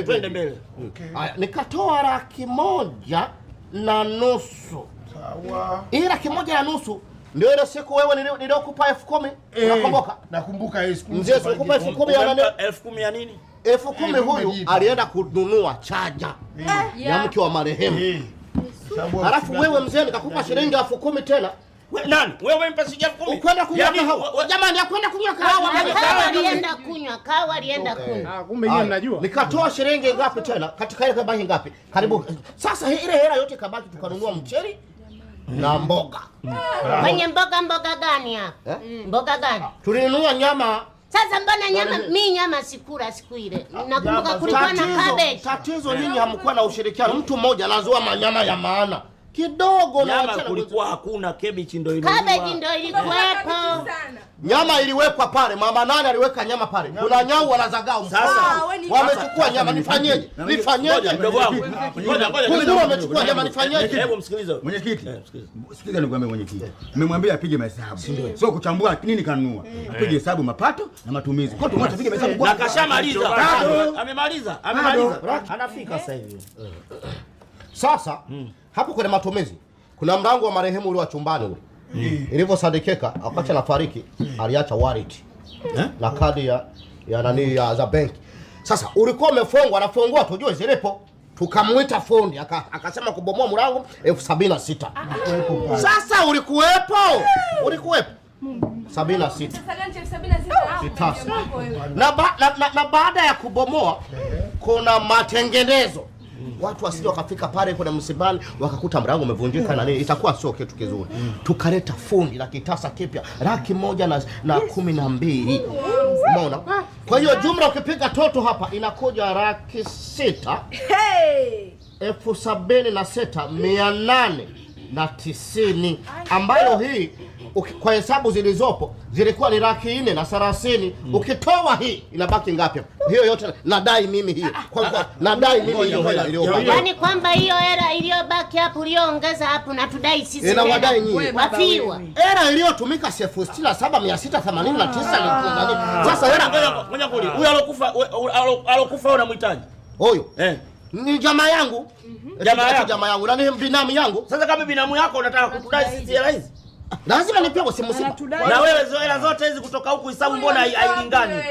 Twende mbele. Haya, nikatoa 1,500,000. Sawa. Hii 1,500,000 ndio ile siku wewe niliokupa 10,000. Unakumbuka? Nakumbuka hiyo siku. Mzee sikupa 10,000 ya nani? 10,000 ya nini? 10,000 huyu alienda kununua chaja ya mke wa marehemu. Halafu wewe mzee nikakupa shilingi 10,000 tena. Nani? Wewe mpa shilingi 10,000. Ukwenda kunywa kahawa. Jamani, akwenda kunywa kahawa. Alienda kunywa. Kumbe yeye mnajua. Nikatoa shilingi ngapi tena? Katika ile kabaki ngapi? Karibu. Sasa ile hela yote kabaki tukanunua mcheli na mboga. Kwenye mboga gani hapa? Mboga gani? Tulinunua nyama. Sasa mbona nyama sikula siku ile? Nakumbuka kulikuwa na cabbage. Tatizo nini hamkuwa na ushirikiano? Mtu mmoja anazoa manyama ya maana. Kidogo na nyama kulikuwa hakuna, cabbage ndio ilikuwa. Cabbage ndio ilikuwepo. Nyama iliwekwa pale, mama nani aliweka nyama pale. Kuna nyau wanazagaa sasa. Wamechukua nyama, nifanyeje? Mdogo wangu. Ngoja. Wamechukua nyama, nifanyeje? Hebu msikilize. Mwenyekiti. Sikiliza nikwambie mwenyekiti. Nimemwambia apige mahesabu. Sio kuchambua nini kanunua. Apige hesabu mapato na matumizi. Kwa hiyo tupige mahesabu. Na kashamaliza. Amemaliza. Anafika sasa hivi. Sasa hapo kwenye matumizi kuna mlango wa marehemu ule wa chumbani ule. Ilivyosadikika wakati anafariki aliacha wallet na kadi ya nani ya za benki. Sasa ulikuwa umefungwa, anafungua tujue zilipo. Tukamwita fundi akasema kubomoa mlango 76,000. Sasa ulikuwepo? 76. Na baada ya kubomoa kuna matengenezo. Watu wasije wakafika pale kuna msibani wakakuta mlango umevunjika na nini, itakuwa sio kitu kizuri. Tukaleta fundi la kitasa kipya 112,000. Umeona? Kwa hiyo jumla ukipiga toto hapa inakuja 6,00,000. 76,890 ambayo hii kwa hesabu zilizopo zilikuwa ni 430,000. Ukitoa hii inabaki ngapi? Hiyo yote nadai mimi hiyo. Nadai mimi hiyo hela iliyobaki. Yaani kwamba hiyo hela iliyobaki hapo uliyoongeza hapo na tudai sisi. Inawadai nyinyi. Wafiwa. Hela iliyotumika 67,689. Sasa hela ngoja kuli. Huyo alokufa unamhitaji? Huyo. Ni jamaa yangu. Jamaa yangu na ni binamu yangu. Sasa kama binamu yako unataka kutudai sisi hela hizi? Lazima nipewe simu. Na wewe hela zote hizi kutoka huku hisabu mbona hailingani?